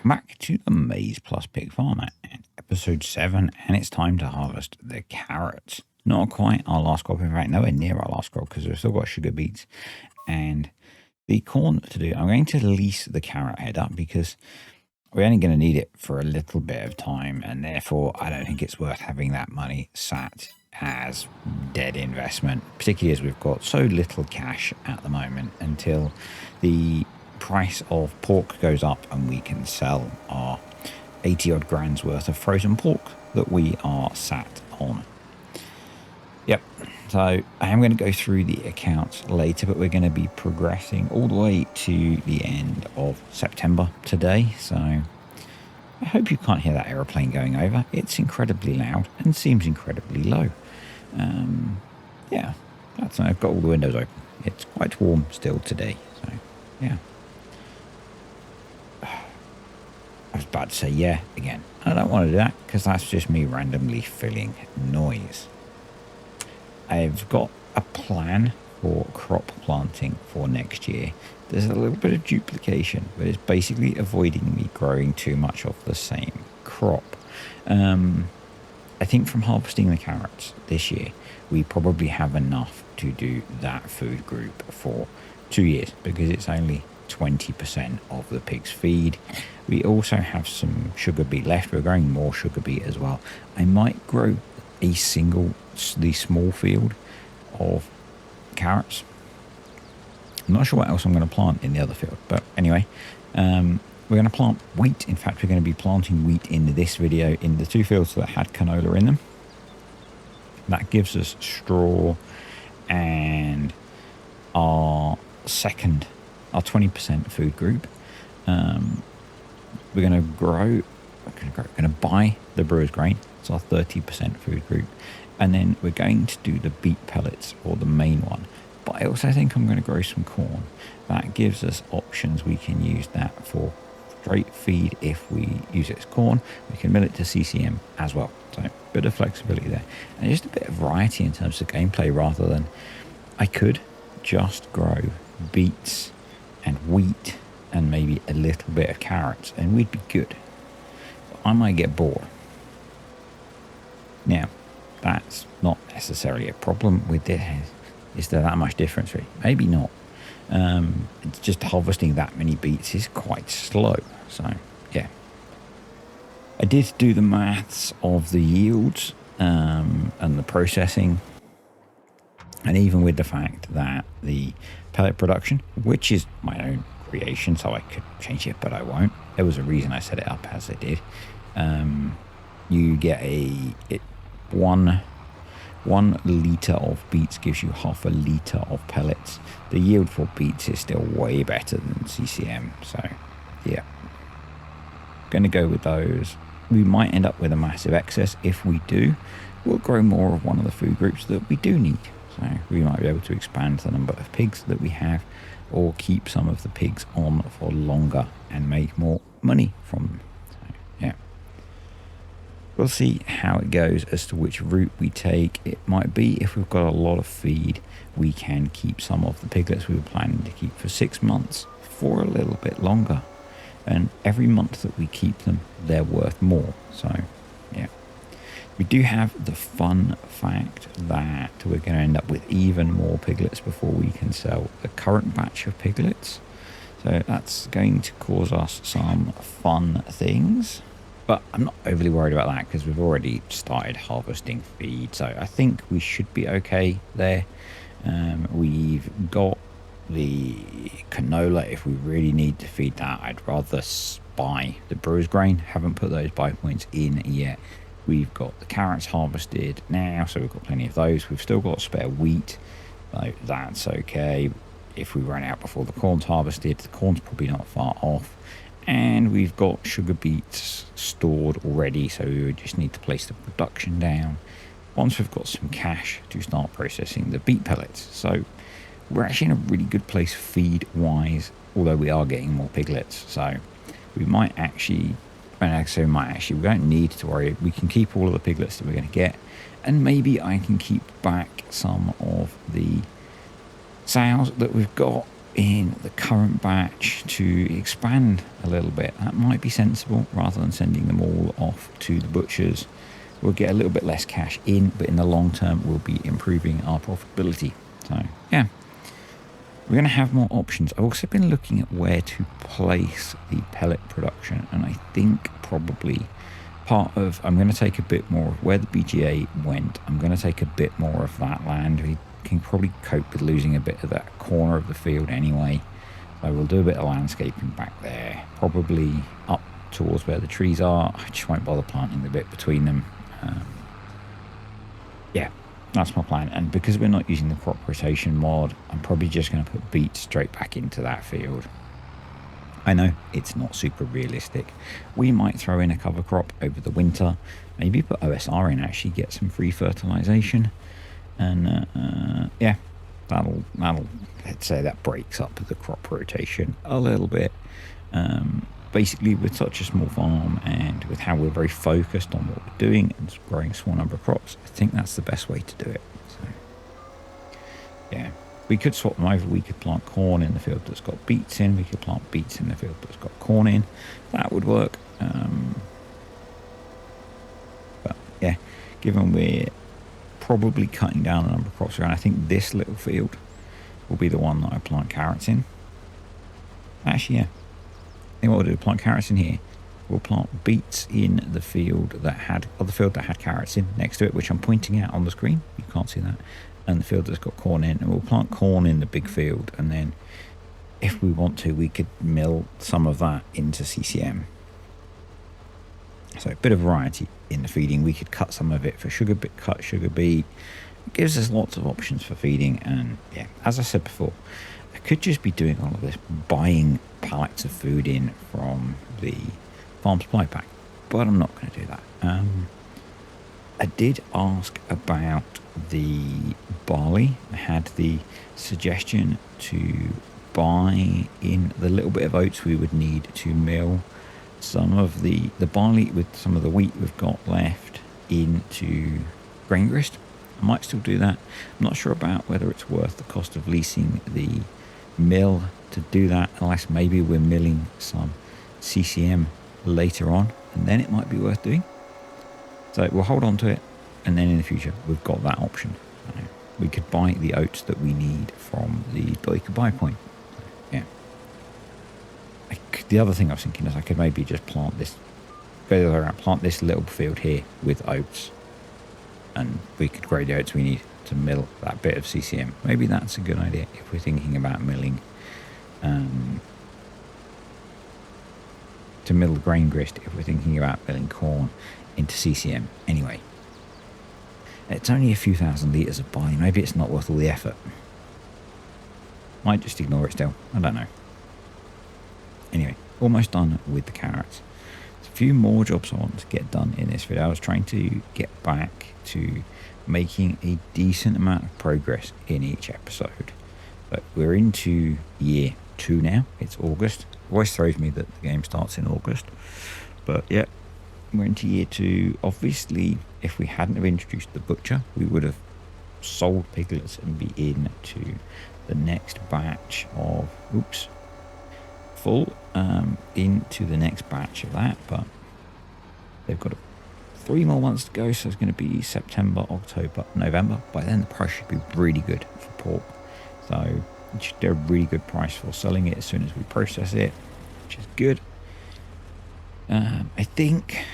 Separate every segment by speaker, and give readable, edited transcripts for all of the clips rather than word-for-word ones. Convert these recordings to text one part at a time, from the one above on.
Speaker 1: welcome back to the Maize Plus Pig Farmer and episode 7, and it's time to harvest the carrots. Not quite our last crop, in fact nowhere near our last crop because we've still got sugar beets and the corn to do. I'm going to lease the carrot head up because we're only going to need it for a little bit of time, and therefore I don't think it's worth having that money sat as dead investment, particularly as we've got so little cash at the moment until the price of pork goes up and we can sell our 80 odd grand's worth of frozen pork that we are sat on. Yep, so I am going to go through the accounts later, but we're going to be progressing all the way to the end of September today. So I hope you can't hear that aeroplane going over. It's incredibly loud and seems incredibly low. Yeah, that's I've got all the windows open. It's quite warm still today, so yeah. I was about to say yeah again. I don't want to do that because that's just me randomly filling noise. I've got a plan for crop planting for next year. There's a little bit of duplication, but it's basically avoiding me growing too much of the same crop. I think from harvesting the carrots this year, we probably have enough to do that food group for 2 years because it's only 20% of the pig's feed. We also have some sugar beet left. We're growing more sugar beet as well. I might grow the small field of carrots. I'm not sure what else I'm going to plant in the other field, but anyway, we're going to plant wheat. In fact, we're going to be planting wheat in this video in the 2 fields that had canola in them. That gives us straw and our 20% food group. We're going to buy the brewer's grain. It's our 30% food group. And then we're going to do the beet pellets for the main one. But I also think I'm going to grow some corn. That gives us options. We can use that for straight feed if we use it as corn. We can mill it to CCM as well. So a bit of flexibility there. And just a bit of variety in terms of gameplay rather than I could just grow beets and wheat and maybe a little bit of carrots and we'd be good. But I might get bored. Now, that's not necessarily a problem with this. Is there that much difference? Really? Maybe not. It's just harvesting that many beets is quite slow. So, yeah. I did do the maths of the yields and the processing. And even with the fact that the pellet production, which is my own creation, so I could change it, but I won't. There was a reason I set it up as I did. You get one litre of beets gives you half a litre of pellets. The yield for beets is still way better than CCM. So, yeah. Going to go with those. We might end up with a massive excess. If we do, we'll grow more of one of the food groups that we do need. So we might be able to expand the number of pigs that we have or keep some of the pigs on for longer and make more money from them. So, yeah. We'll see how it goes as to which route we take. It might be if we've got a lot of feed, we can keep some of the piglets we were planning to keep for 6 months for a little bit longer. And every month that we keep them, they're worth more. So, yeah. We do have the fun fact that we're going to end up with even more piglets before we can sell the current batch of piglets. So that's going to cause us some fun things. But I'm not overly worried about that because we've already started harvesting feed. So I think we should be okay there. We've got the canola if we really need to feed that. I'd rather buy the brewer's grain. Haven't put those buy points in yet. We've got the carrots harvested now, so we've got plenty of those. We've still got spare wheat, so that's okay. If we run out before the corn's harvested, the corn's probably not far off. And we've got sugar beets stored already, so we would just need to place the production down once we've got some cash to start processing the beet pellets. So we're actually in a really good place feed-wise, although we are getting more piglets. So we might actually... we don't need to worry. We can keep all of the piglets that we're going to get, and maybe I can keep back some of the sows that we've got in the current batch to expand a little bit. That might be sensible rather than sending them all off to the butchers. We'll get a little bit less cash in, but in the long term, we'll be improving our profitability. So, yeah, we're going to have more options. I've also been looking at where to place the pellet production, and I think probably I'm going to take a bit more of where the BGA went. I'm going to take a bit more of that land. We can probably cope with losing a bit of that corner of the field anyway. So we'll do a bit of landscaping back there, probably up towards where the trees are. I just won't bother planting the bit between them. Yeah, that's my plan. And because we're not using the crop rotation mod, I'm probably just going to put beets straight back into that field. I know it's not super realistic. We might throw in a cover crop over the winter, maybe put OSR in, actually get some free fertilization, and yeah, that'll let's say that breaks up the crop rotation a little bit. Basically, with such a small farm and with how we're very focused on what we're doing and growing a small number of crops, I think that's the best way to do it. So yeah. We could swap them over. We could plant corn in the field that's got beets in. We could plant beets in the field that's got corn in. That would work. But yeah, given we're probably cutting down the number of crops around, I think this little field will be the one that I plant carrots in. Actually, yeah. I think what we'll do, plant carrots in here. We'll plant beets in the field that had carrots in next to it, which I'm pointing out on the screen. You can't see that. And the field that's got corn in, and we'll plant corn in the big field, and then if we want to, we could mill some of that into CCM. So a bit of variety in the feeding. We could cut some of it for sugar beet. It gives us lots of options for feeding. And yeah, as I said before, I could just be doing all of this, buying pallets of food in from the farm supply pack, but I'm not going to do that. I did ask about the barley. I had the suggestion to buy in the little bit of oats we would need to mill some of the barley with some of the wheat we've got left into grain grist. I might still do that. I'm not sure about whether it's worth the cost of leasing the mill to do that, unless maybe we're milling some CCM later on, and then it might be worth doing. So we'll hold on to it, and then in the future we've got that option. We could buy the oats that we need from the Alteiche buy point. Yeah. The other thing I was thinking is I could maybe just plant this little field here with oats, and we could grow the oats we need to mill that bit of CCM. Maybe that's a good idea if we're thinking about milling, to mill the grain grist, if we're thinking about milling corn into CCM. Anyway, it's only a few thousand litres of barley. Maybe it's not worth all the effort. Might just ignore it still. I don't know. Anyway, almost done with the carrots. There's a few more jobs I want to get done in this video. I was trying to get back to making a decent amount of progress in each episode. But we're into year 2 now. It's August. It always throws me that the game starts in August. But yeah, we're into year 2. Obviously, if we hadn't have introduced the butcher, we would have sold piglets and be into the next batch of into the next batch of that. But they've got 3 more months to go, so it's going to be September, October, November. By then the price should be really good for pork, so it should get a really good price for selling it as soon as we process it, which is good. I think,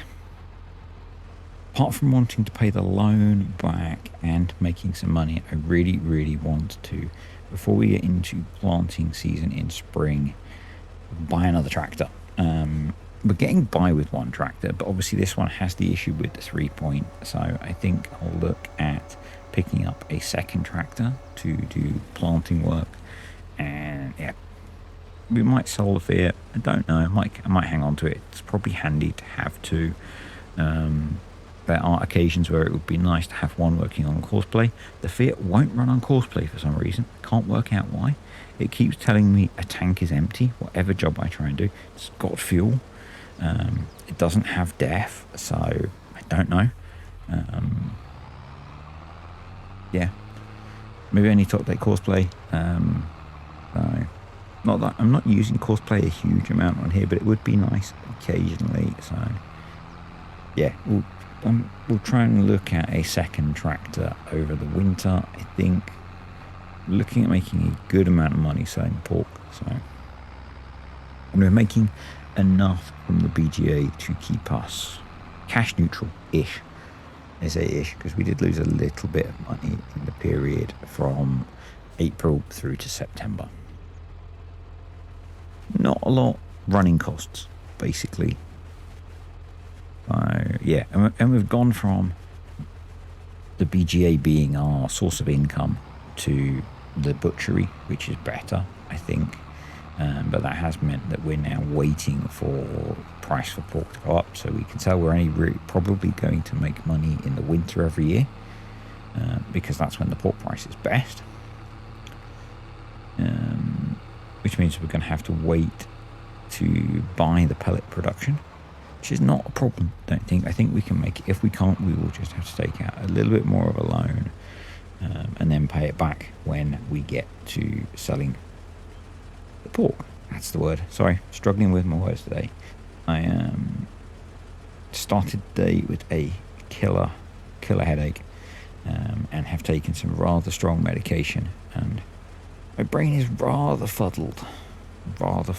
Speaker 1: apart from wanting to pay the loan back and making some money, I really want to, before we get into planting season in spring, buy another tractor. We're getting by with one tractor, but obviously this one has the issue with the 3-point, so I think I'll look at picking up a second tractor to do planting work. And yeah, we might sell the Fiat. I don't know. I might hang on to it. It's probably handy to have two. There are occasions where it would be nice to have one working on courseplay. The Fiat won't run on courseplay for some reason. Can't work out why. It keeps telling me a tank is empty, whatever job I try and do. It's got fuel. It doesn't have def, so I don't know. Yeah, maybe I need to update courseplay. So Not that I'm not using Courseplay a huge amount on here, but it would be nice occasionally. So yeah, we'll try and look at a second tractor over the winter. I think looking at making a good amount of money selling pork. So we're making enough from the BGA to keep us cash neutral-ish. I say ish because we did lose a little bit of money in the period from April through to September. Not a lot running costs, basically. Yeah, and we've gone from the BGA being our source of income to the butchery, which is better, I think. But that has meant that we're now waiting for price for pork to go up, so we can tell we're only probably going to make money in the winter every year, because that's when the pork price is best. Which means we're going to have to wait to buy the pellet production, which is not a problem, don't think. I think we can make it. If we can't, we will just have to take out a little bit more of a loan, and then pay it back when we get to selling the pork. That's the word. Sorry, struggling with my words today. I started the day with a killer headache, and have taken some rather strong medication, and my brain is rather fuddled. But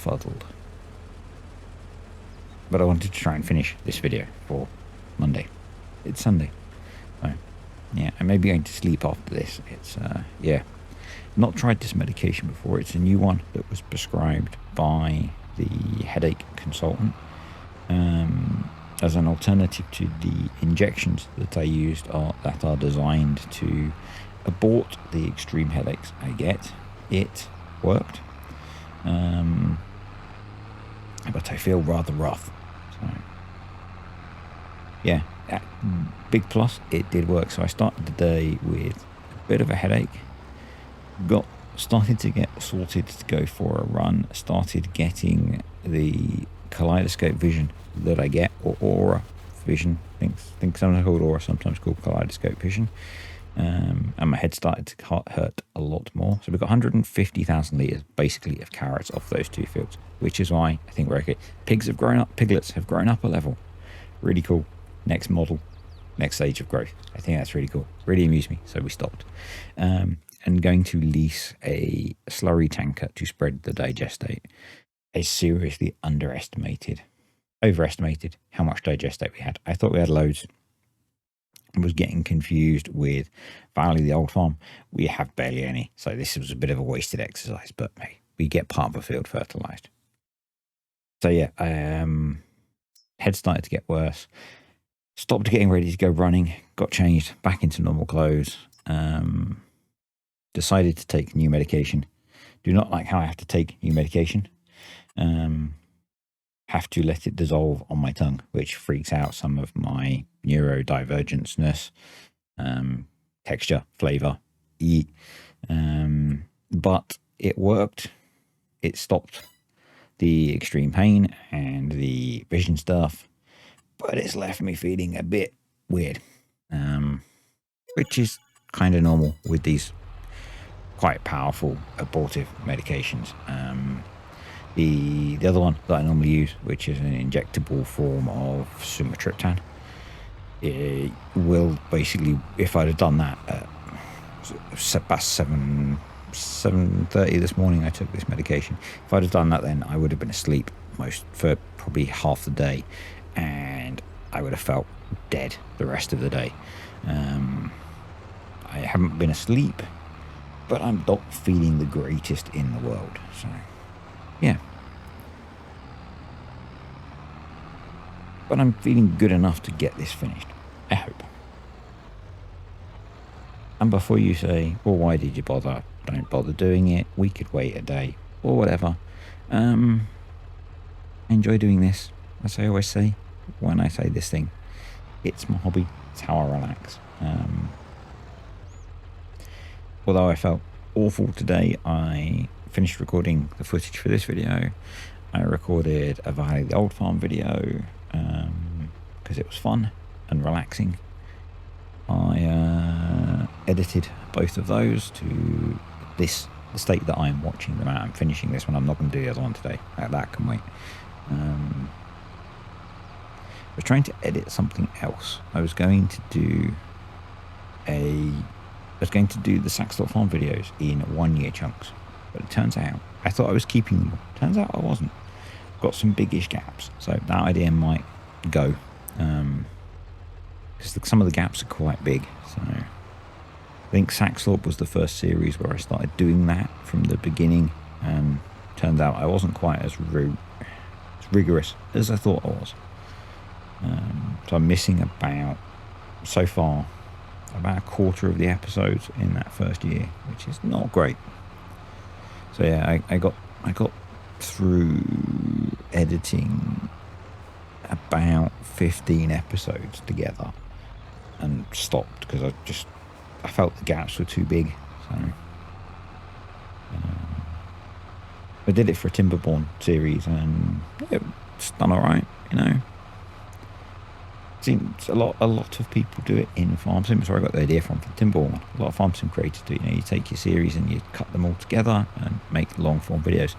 Speaker 1: I wanted to try and finish this video for Monday. It's Sunday. So, yeah, I may be going to sleep after this. It's, yeah. Not tried this medication before. It's a new one that was prescribed by the headache consultant, as an alternative to the injections that I used that are designed to abort the extreme headaches I get. It worked, but I feel rather rough. So yeah, big plus, it did work. So I started the day with a bit of a headache, started to get sorted to go for a run, started getting the kaleidoscope vision that I get, or aura vision. I think sometimes called aura, sometimes called kaleidoscope vision. And my head started to hurt a lot more. So we've got 150,000 litres basically of carrots off those two fields, which is why I think we're okay. Piglets have grown up a level. Really cool. Next model, next stage of growth. I think that's really cool. Really amused me, so we stopped. And going to lease a slurry tanker to spread the digestate. I seriously overestimated how much digestate we had. I thought we had loads. I was getting confused with Valley, the old farm. We have barely any, so this was a bit of a wasted exercise, but hey, we get part of a field fertilized. So yeah, head started to get worse. Stopped getting ready to go running, got changed back into normal clothes, decided to take new medication. Do not like how I have to take new medication. Have to let it dissolve on my tongue, which freaks out some of my neurodivergenceness, texture, flavor, but it worked. It stopped the extreme pain and the vision stuff, but it's left me feeling a bit weird, which is kind of normal with these quite powerful abortive medications. The other one that I normally use, which is an injectable form of sumatriptan, it will basically, if I'd have done that at past 7:30 this morning, I took this medication. If I'd have done that then, I would have been asleep for probably half the day, and I would have felt dead the rest of the day. I haven't been asleep, but I'm not feeling the greatest in the world, so yeah. But I'm feeling good enough to get this finished, I hope. And before you say, well, why did you bother? Don't bother doing it. We could wait a day or whatever. I enjoy doing this, as I always say when I say this thing. It's my hobby. It's how I relax. Although I felt awful today, I finished recording the footage for this video. I recorded a Valley the Old Farm video because it was fun and relaxing. I edited both of those to this the state that I'm watching them at. I'm finishing this one. I'm not going to do the other one today. That can wait. I was trying to edit something else. I was going to do the Saxthorpe Farm videos in 1 year chunks, but it turns out I thought I was keeping them. Turns out I wasn't. Got some biggish gaps, so that idea might go, because some of the gaps are quite big. So I think Saxthorpe was the first series where I started doing that from the beginning, and turns out I wasn't quite as rigorous as I thought I was. So I'm missing so far about a quarter of the episodes in that first year, which is not great. So yeah, I got through editing about 15 episodes together and stopped because I felt the gaps were too big. So I did it for a Timberborn series, and it's done all right, you know. Seems a lot of people do it in farm sim. That's where I got the idea from Timberborn. A lot of farm sim creators do. You know, you take your series and you cut them all together and make long form videos,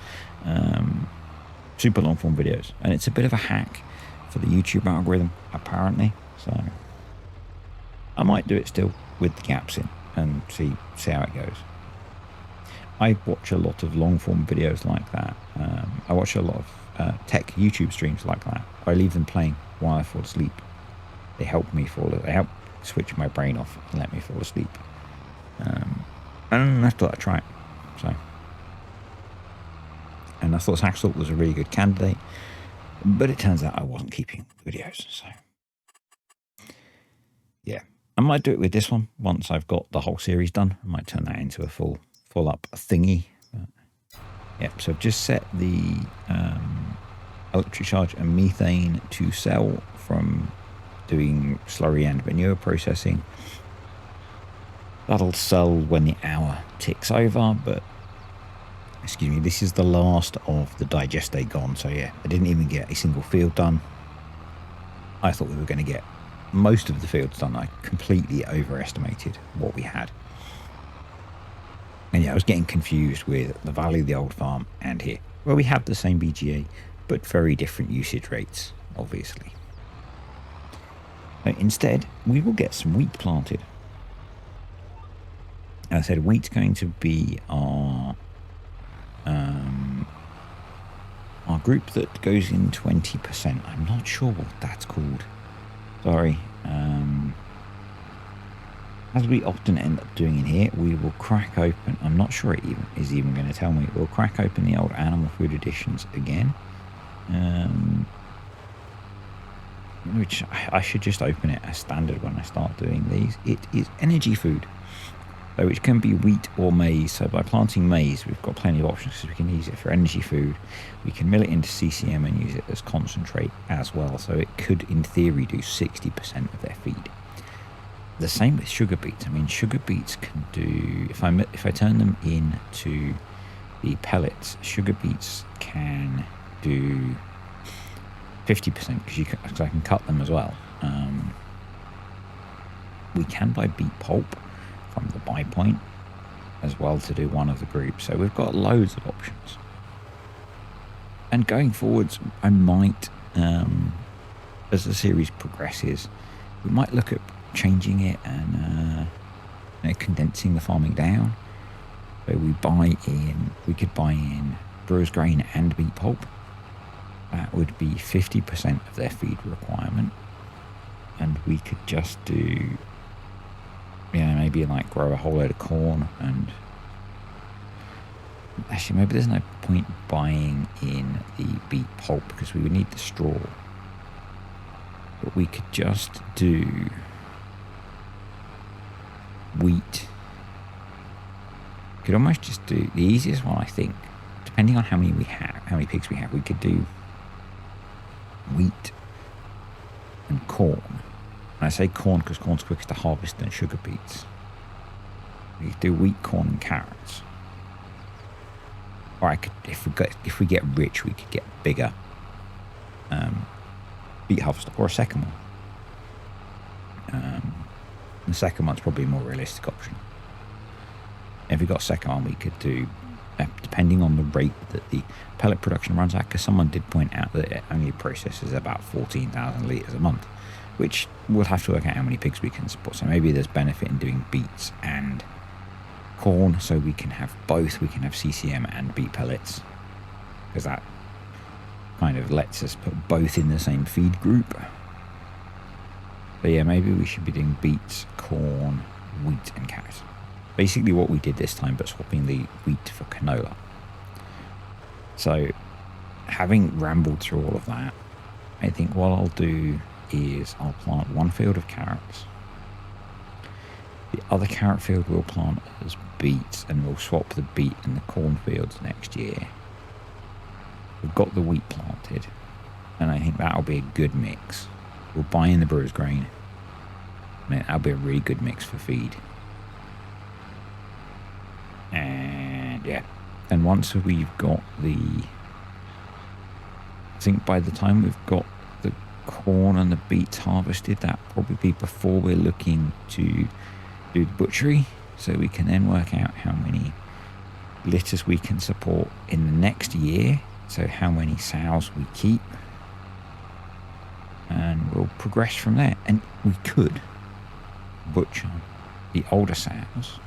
Speaker 1: super long form videos. And it's a bit of a hack for the YouTube algorithm, apparently. So I might do it still with the gaps in and see how it goes. I watch a lot of long form videos like that. I watch a lot of tech YouTube streams like that. I leave them playing while I fall asleep. They help switch my brain off and let me fall asleep. And I thought I'd try it. And I thought Saxthorpe was a really good candidate, but it turns out I wasn't keeping videos. So yeah, I might do it with this one once I've got the whole series done. I might turn that into a full up thingy. But yeah, so I've just set the electric charge and methane to sell from doing slurry and manure processing. That'll sell when the hour ticks over, but excuse me, this is the last of the digestate gone. So yeah, I didn't even get a single field done. I thought we were going to get most of the fields done. I completely overestimated what we had. And yeah, I was getting confused with the Valley of the Old Farm and here, where we have the same BGA, but very different usage rates, obviously. Instead, we will get some wheat planted. As I said, wheat's going to be our group that goes in 20%. I'm not sure what that's called. Sorry. As we often end up doing in here, we will crack open. I'm not sure it is even going to tell me. We'll crack open the old animal food editions again. Which I should just open it as standard when I start doing these. It is energy food, which can be wheat or maize. So by planting maize, we've got plenty of options because we can use it for energy food. We can mill it into CCM and use it as concentrate as well. So it could, in theory, do 60% of their feed. The same with sugar beets. I mean, sugar beets can do, if I turn them into the pellets, sugar beets can do 50% because I can cut them as well. We can buy beet pulp from the buy point as well to do one of the groups. So we've got loads of options. And going forwards, I might, as the series progresses, we might look at changing it and condensing the farming down. So we could buy in brewer's grain and beet pulp. That would be 50% of their feed requirement. And we could just do, maybe like grow a whole load of corn. And actually, maybe there's no point buying in the beet pulp because we would need the straw. But we could just do wheat. Could almost just do the easiest one, I think, depending on how many pigs we have. We could do wheat and corn. And I say corn because corn's quicker to harvest than sugar beets. We could do wheat, corn, and carrots. Or I could, if we get rich, we could get bigger beet harvester, or a second one. The second one's probably a more realistic option. If we got a second one, we could do depending on the rate that the pellet production runs at, because someone did point out that it only processes about 14,000 litres a month, which we'll have to work out how many pigs we can support. So maybe there's benefit in doing beets and corn, so we can have both. We can have CCM and beet pellets, because that kind of lets us put both in the same feed group. But yeah, maybe we should be doing beets, corn, wheat and cows. Basically what we did this time, but swapping the wheat for canola. So having rambled through all of that, I think what I'll do is I'll plant one field of carrots. The other carrot field we'll plant as beets, and we'll swap the beet and the corn fields next year. We've got the wheat planted, and I think that'll be a good mix. We'll buy in the brewer's grain, and that'll be a really good mix for feed. And yeah, and once we've got the, I think by the time we've got the corn and the beets harvested, that'll probably be before we're looking to do the butchery, so we can then work out how many litters we can support in the next year, so how many sows we keep, and we'll progress from there. And we could butcher the older sows,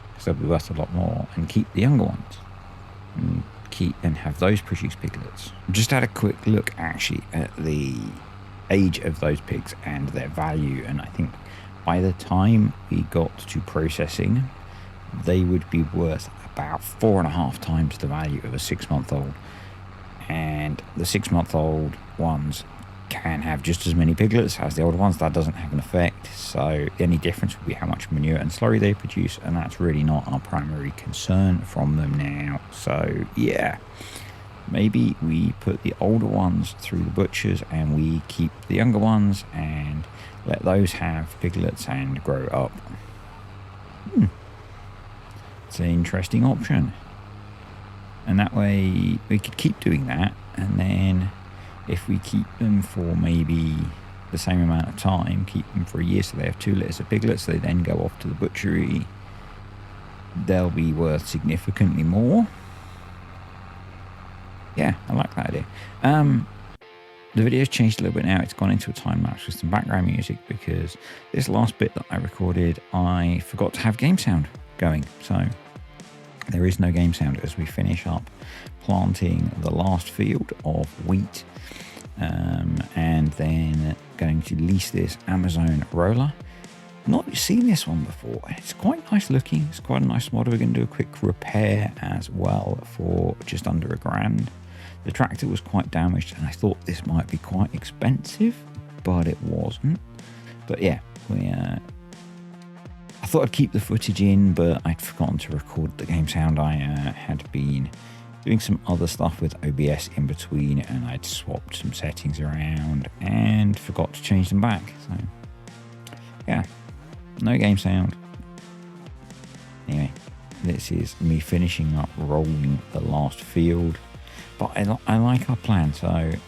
Speaker 1: because they'll be worth a lot more, and keep the younger ones and have those produce piglets. Just had a quick look actually at the age of those pigs and their value, and I think by the time we got to processing, they would be worth about 4.5 times the value of a 6-month-old. And the 6-month-old ones can have just as many piglets as the older ones. That doesn't have an effect. So the only difference will be how much manure and slurry they produce, and that's really not our primary concern from them now. So yeah, maybe we put the older ones through the butchers and we keep the younger ones and let those have piglets and grow up. It's an interesting option. And that way we could keep doing that, and then if we keep them for maybe the same amount of time, keep them for a year so they have 2 litters of piglets, they then go off to the butchery, they'll be worth significantly more. Yeah, I like that idea. The video's changed a little bit now. It's gone into a time lapse with some background music, because this last bit that I recorded, I forgot to have game sound going. So there is no game sound as we finish up planting the last field of wheat, and then going to lease this Amazon roller. Not seen this one before. It's quite nice looking. It's quite a nice model. We're going to do a quick repair as well for just under £1,000. The tractor was quite damaged, and I thought this might be quite expensive, but it wasn't. But yeah, I thought I'd keep the footage in, but I'd forgotten to record the game sound. I had been doing some other stuff with OBS in between, and I'd swapped some settings around and forgot to change them back. So yeah, no game sound. Anyway, this is me finishing up rolling the last field. But I like our plan. So a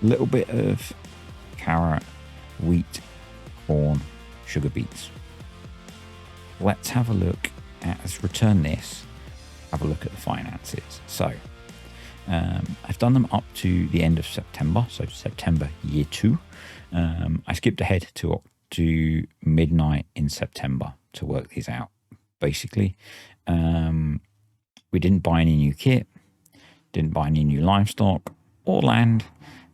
Speaker 1: little bit of carrot, wheat, corn, sugar beets. Let's have a look at, let's return this, have a look at the finances. So I've done them up to the end of September, so September year 2. I skipped ahead to midnight in September to work these out, basically. We didn't buy any new kit, didn't buy any new livestock or land.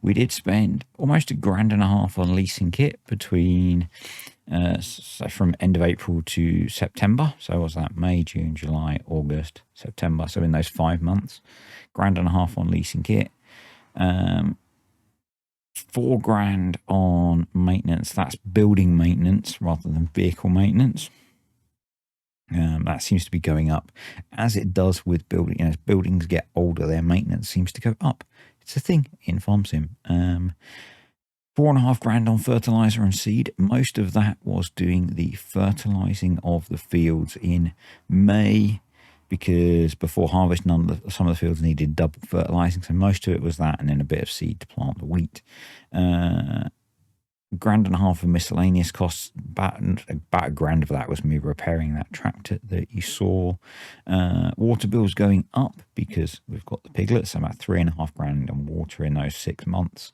Speaker 1: We did spend almost £1,500 on leasing kit between so from end of April to September. So what was that? May, June, July, August, September. So in those 5 months, £1,500 on leasing kit. £4,000 on maintenance. That's building maintenance rather than vehicle maintenance. That seems to be going up, as it does with building. You know, as buildings get older, their maintenance seems to go up. It's a thing in Farm Sim. £4,500 on fertilizer and seed. Most of that was doing the fertilizing of the fields in May, because before harvest, some of the fields needed double fertilizing. So most of it was that, and then a bit of seed to plant the wheat. £1.5 of miscellaneous costs. About £1 of that was me repairing that tractor that you saw. Water bills going up because we've got the piglets. About £3.5 on water in those 6 months.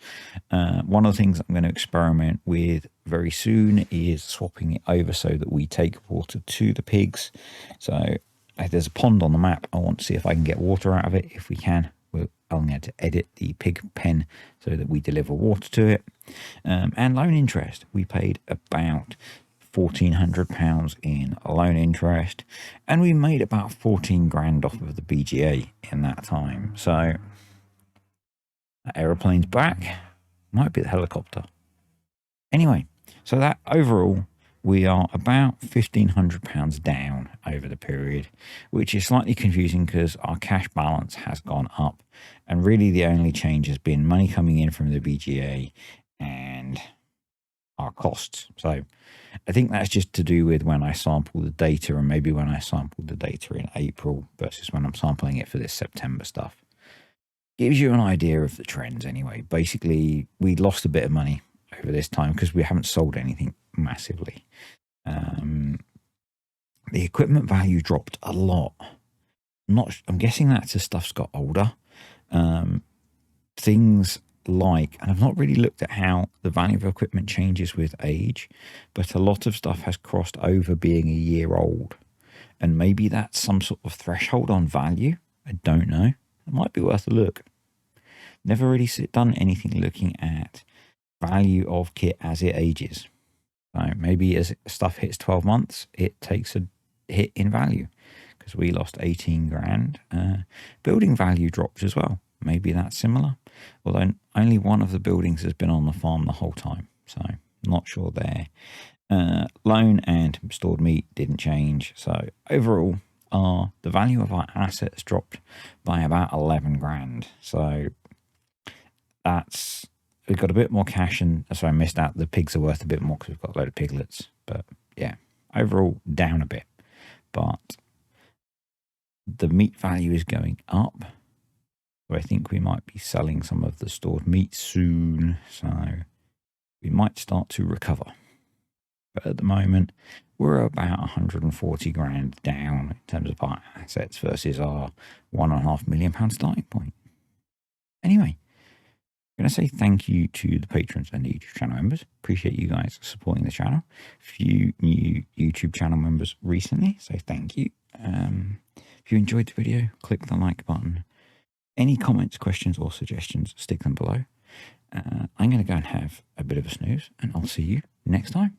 Speaker 1: One of the things I'm going to experiment with very soon is swapping it over so that we take water to the pigs. So if there's a pond on the map, I want to see if I can get water out of it. If we can, I'm going to edit the pig pen so that we deliver water to it. And loan interest, we paid about £1,400 in loan interest, and we made about 14 grand off of the BGA in that time. So that aeroplane's back, might be the helicopter. Anyway, so that overall we are about £1,500 down over the period, which is slightly confusing because our cash balance has gone up, and really the only change has been money coming in from the BGA and our costs. So I think that's just to do with when I sample the data, and maybe when I sampled the data in April versus when I'm sampling it for this September stuff. Gives you an idea of the trends anyway. Basically, we lost a bit of money over this time because we haven't sold anything massively. The equipment value dropped a lot. I'm guessing that's as stuff's got older. Things like, and I've not really looked at how the value of equipment changes with age, but a lot of stuff has crossed over being a year old, and maybe that's some sort of threshold on value. I don't know. It might be worth a look. Never really done anything looking at value of kit as it ages. So maybe as stuff hits 12 months, it takes a hit in value, because we lost 18 grand. Building value dropped as well. Maybe that's similar, although only one of the buildings has been on the farm the whole time, so not sure there. Loan and stored meat didn't change. So overall, the value of our assets dropped by about 11 grand. So we've got a bit more cash, and so I missed out. The pigs are worth a bit more because we've got a load of piglets. But yeah, overall down a bit. But the meat value is going up. So I think we might be selling some of the stored meat soon. So we might start to recover. But at the moment, we're about 140 grand down in terms of our assets versus our £1.5 million starting point. Anyway, I'm going to say thank you to the patrons and the YouTube channel members. Appreciate you guys supporting the channel. A few new YouTube channel members recently, so thank you. If you enjoyed the video, click the like button. Any comments, questions, or suggestions, stick them below. I'm going to go and have a bit of a snooze, and I'll see you next time.